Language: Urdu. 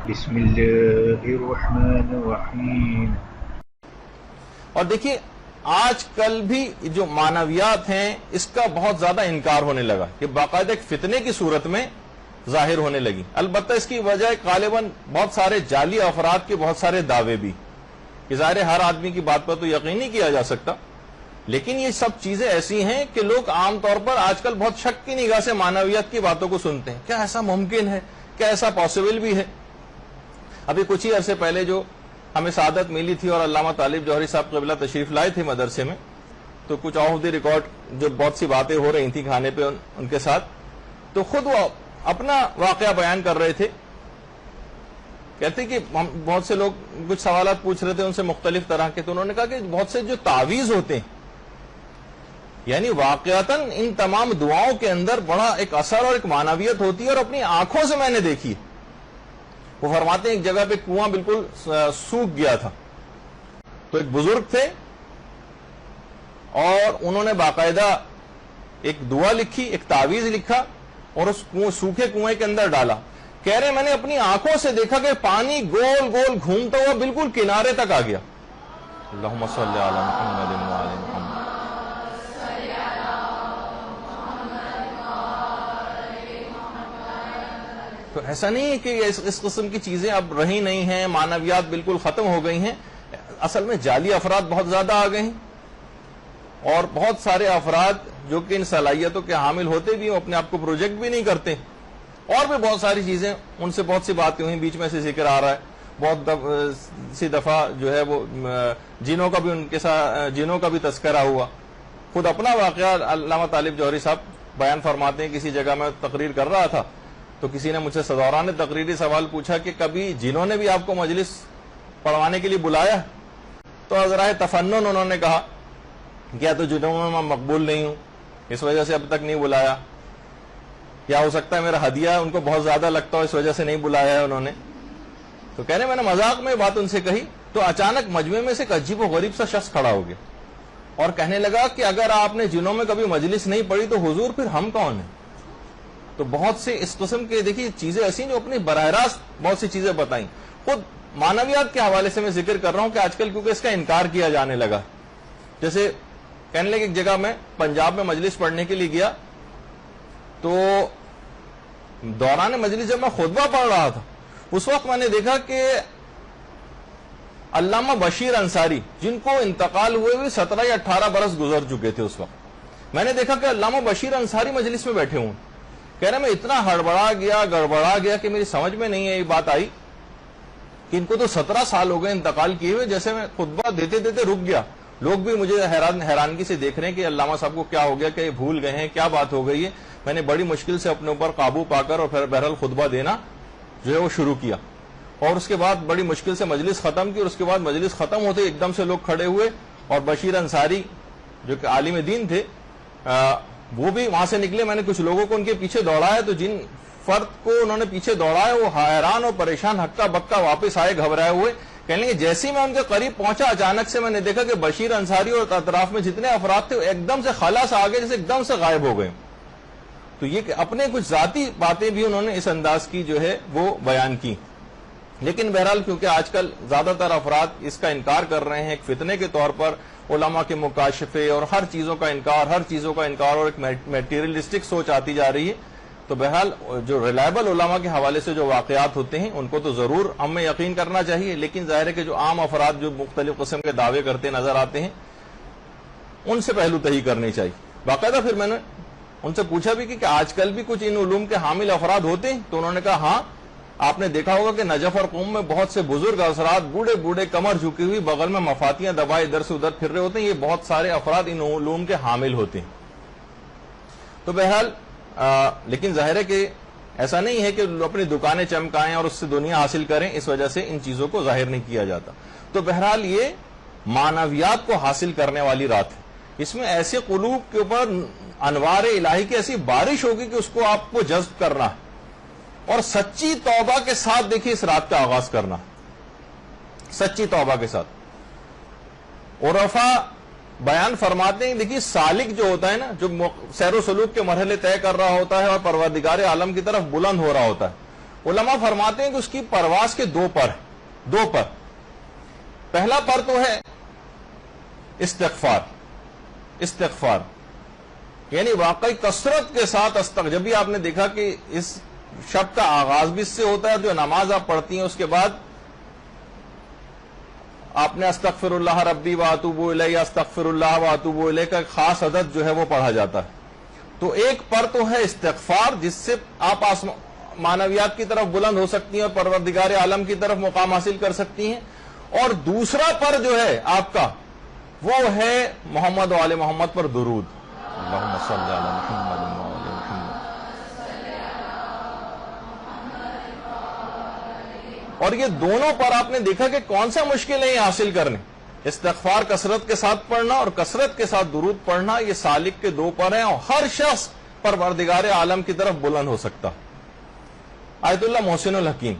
بسم اللہ الرحمن الرحیم. اور دیکھیے آج کل بھی جو معنویات ہیں اس کا بہت زیادہ انکار ہونے لگا کہ باقاعدہ ایک فتنے کی صورت میں ظاہر ہونے لگی. البتہ اس کی وجہ غالباً بہت سارے جعلی افراد کے بہت سارے دعوے بھی، کہ ظاہر ہر آدمی کی بات پر تو یقین نہیں کیا جا سکتا، لیکن یہ سب چیزیں ایسی ہیں کہ لوگ عام طور پر آج کل بہت شک کی نگاہ سے معنویات کی باتوں کو سنتے ہیں. کیا ایسا ممکن ہے؟ کیا ایسا پاسبل بھی ہے؟ ابھی کچھ ہی عرصے پہلے جو ہمیں سعادت ملی تھی اور علامہ طالب جوہری صاحب قبلہ تشریف لائے تھے مدرسے میں، تو کچھ آف دی ریکارڈ جو بہت سی باتیں ہو رہی تھیں کھانے پہ ان کے ساتھ، تو خود وہ اپنا واقعہ بیان کر رہے تھے. کہتے کہ بہت سے لوگ کچھ سوالات پوچھ رہے تھے ان سے مختلف طرح کے، تو انہوں نے کہا کہ بہت سے جو تعویذ ہوتے ہیں، یعنی واقعتاً ان تمام دعاؤں کے اندر بڑا ایک اثر اور ایک معنویت ہوتی ہے، اور اپنی آنکھوں سے میں نے دیکھی. وہ فرماتے ہیں ایک جگہ پہ کنواں بالکل سوکھ گیا تھا، تو ایک بزرگ تھے اور انہوں نے باقاعدہ ایک دعا لکھی، ایک تعویذ لکھا اور اس سوکھے کنویں کے اندر ڈالا. کہہ رہے میں نے اپنی آنکھوں سے دیکھا کہ پانی گول گول گھومتا ہوا بالکل کنارے تک آ گیا. اللہم صلی علی محمد و علی محمد. تو ایسا نہیں ہے کہ اس قسم کی چیزیں اب رہی نہیں ہیں، معنویات بالکل ختم ہو گئی ہیں. اصل میں جعلی افراد بہت زیادہ آ گئے ہیں، اور بہت سارے افراد جو کہ ان صلاحیتوں کے حامل ہوتے بھی ہیں اپنے آپ کو پروجیکٹ بھی نہیں کرتے. اور بھی بہت ساری چیزیں، ان سے بہت سی باتیں ہوئی، بیچ میں سے ذکر آ رہا ہے بہت سی دفعہ جو ہے وہ جنوں کا بھی ان کے ساتھ جنوں کا بھی تذکرہ ہوا. خود اپنا واقعہ علامہ طالب جوہری صاحب بیان فرماتے ہیں. کسی جگہ میں تقریر کر رہا تھا تو کسی نے مجھ سے دوران تقریری سوال پوچھا کہ کبھی جنہوں نے بھی آپ کو مجلس پڑھوانے کے لیے بلایا؟ تو حضرائے تفنن انہوں نے کہا کیا تو جنہوں میں مقبول نہیں ہوں، اس وجہ سے اب تک نہیں بلایا، یا ہو سکتا ہے میرا ہدیہ ان کو بہت زیادہ لگتا ہو اس وجہ سے نہیں بلایا ہے انہوں نے. تو کہنے میں نے مذاق میں بات ان سے کہی تو اچانک مجمع میں سے ایک عجیب و غریب سا شخص کھڑا ہو گیا اور کہنے لگا کہ اگر آپ نے جنوں میں کبھی مجلس نہیں پڑھی تو حضور پھر ہم کون ہیں؟ تو بہت سے اس قسم کے دیکھیے چیزیں ایسی جو اپنی براہ راست بہت سی چیزیں بتائیں. خود معنویات کے حوالے سے میں ذکر کر رہا ہوں کہ آج کل کیونکہ اس کا انکار کیا جانے لگا. جیسے کہنے لگے ایک جگہ میں پنجاب میں مجلس پڑھنے کے لیے گیا، تو دوران مجلس جب میں خطبہ پڑھ رہا تھا اس وقت میں نے دیکھا کہ علامہ بشیر انصاری جن کو انتقال ہوئے ہوئے 17 یا 18 برس گزر چکے تھے، اس وقت میں نے دیکھا کہ علامہ بشیر انصاری مجلس میں بیٹھے ہوں. کہہ رہے میں اتنا گڑبڑا گیا کہ میری سمجھ میں نہیں ہے یہ بات آئی کہ ان کو تو 17 سال ہو گئے انتقال کیے ہوئے. جیسے میں خطبہ دیتے دیتے رک گیا، لوگ بھی مجھے حیرانگی سے دیکھ رہے ہیں کہ علامہ صاحب کو کیا ہو گیا، کہ یہ بھول گئے ہیں، کیا بات ہو گئی ہے. میں نے بڑی مشکل سے اپنے اوپر قابو پا کر اور پھر بہرحال خطبہ دینا جو ہے وہ شروع کیا، اور اس کے بعد بڑی مشکل سے مجلس ختم کی. اور اس کے بعد مجلس ختم ہوتے ایک دم سے لوگ کھڑے ہوئے اور بشیر انصاری جو کہ عالم دین تھے وہ بھی وہاں سے نکلے. میں نے کچھ لوگوں کو ان کے پیچھے دوڑایا تو جن فرد کو انہوں نے پیچھے دوڑایا وہ حیران اور پریشان ہکا بکا واپس آئے گھبرائے ہوئے. کہنے لگے جیسے میں ان کے قریب پہنچا اچانک سے میں نے دیکھا کہ بشیر انصاری اور اطراف میں جتنے افراد تھے ایک دم سے خلا سے آگے جیسے ایک دم سے غائب ہو گئے. تو یہ کہ اپنے کچھ ذاتی باتیں بھی انہوں نے اس انداز کی جو ہے وہ بیان کی. لیکن بہرحال کیونکہ آج کل زیادہ تر افراد اس کا انکار کر رہے ہیں ایک فتنے کے طور پر، علماء کے مکاشفے اور ہر چیزوں کا انکار اور ایک میٹیریلسٹک سوچ آتی جا رہی ہے. تو بہرحال جو ریلائبل علماء کے حوالے سے جو واقعات ہوتے ہیں ان کو تو ضرور ہمیں یقین کرنا چاہیے، لیکن ظاہر ہے کہ جو عام افراد جو مختلف قسم کے دعوے کرتے نظر آتے ہیں ان سے پہلو تہی کرنی چاہیے. باقاعدہ پھر میں نے ان سے پوچھا بھی کہ آج کل بھی کچھ ان علوم کے حامل افراد ہوتے ہیں؟ تو انہوں نے کہا ہاں، آپ نے دیکھا ہوگا کہ نجف اور قوم میں بہت سے بزرگ افراد بوڑھے بوڑھے کمر جھکی ہوئی بغل میں مفاتیاں دبائے ادھر سے ادھر پھر رہے ہوتے ہیں، یہ بہت سارے افراد ان علوم کے حامل ہوتے ہیں. تو بہرحال لیکن ظاہر ہے کہ ایسا نہیں ہے کہ اپنی دکانیں چمکائیں اور اس سے دنیا حاصل کریں، اس وجہ سے ان چیزوں کو ظاہر نہیں کیا جاتا. تو بہرحال یہ معنویات کو حاصل کرنے والی رات ہے. اس میں ایسے قلوب کے اوپر انوار الہی کی ایسی بارش ہوگی کہ اس کو آپ کو جذب کرنا ہے، اور سچی توبہ کے ساتھ دیکھیے اس رات کا آغاز کرنا، سچی توبہ کے ساتھ. عرفاء بیان فرماتے ہیں دیکھیے سالک جو ہوتا ہے نا، جو سیر و سلوک کے مرحلے طے کر رہا ہوتا ہے اور پروردگار عالم کی طرف بلند ہو رہا ہوتا ہے، علماء فرماتے ہیں کہ اس کی پرواز کے دو پر ہیں، دو پر. پہلا پر تو ہے استغفار، استغفار یعنی واقعی کثرت کے ساتھ جب بھی آپ نے دیکھا کہ اس شب کا آغاز بھی اس سے ہوتا ہے، جو نماز آپ پڑھتی ہیں اس کے بعد آپ نے استغفر اللہ ربی واتوب الیہ، استغفر اللہ واتوب الیہ کا ایک خاص عدد جو ہے وہ پڑھا جاتا ہے. تو ایک پر تو ہے استغفار جس سے آپ معنویات کی طرف بلند ہو سکتی ہیں اور پروردگار عالم کی طرف مقام حاصل کر سکتی ہیں. اور دوسرا پر جو ہے آپ کا وہ ہے محمد و آل محمد پر درود. اللہم صلی علی محمد و آل محمد. اور یہ دونوں پر آپ نے دیکھا کہ کون سا مشکل ہے یہ حاصل کرنے. استغفار کثرت کے ساتھ پڑھنا اور کثرت کے ساتھ درود پڑھنا، یہ سالک کے دو پر ہیں اور ہر شخص پروردگار عالم کی طرف بلند ہو سکتا. آیت اللہ محسن الحکیم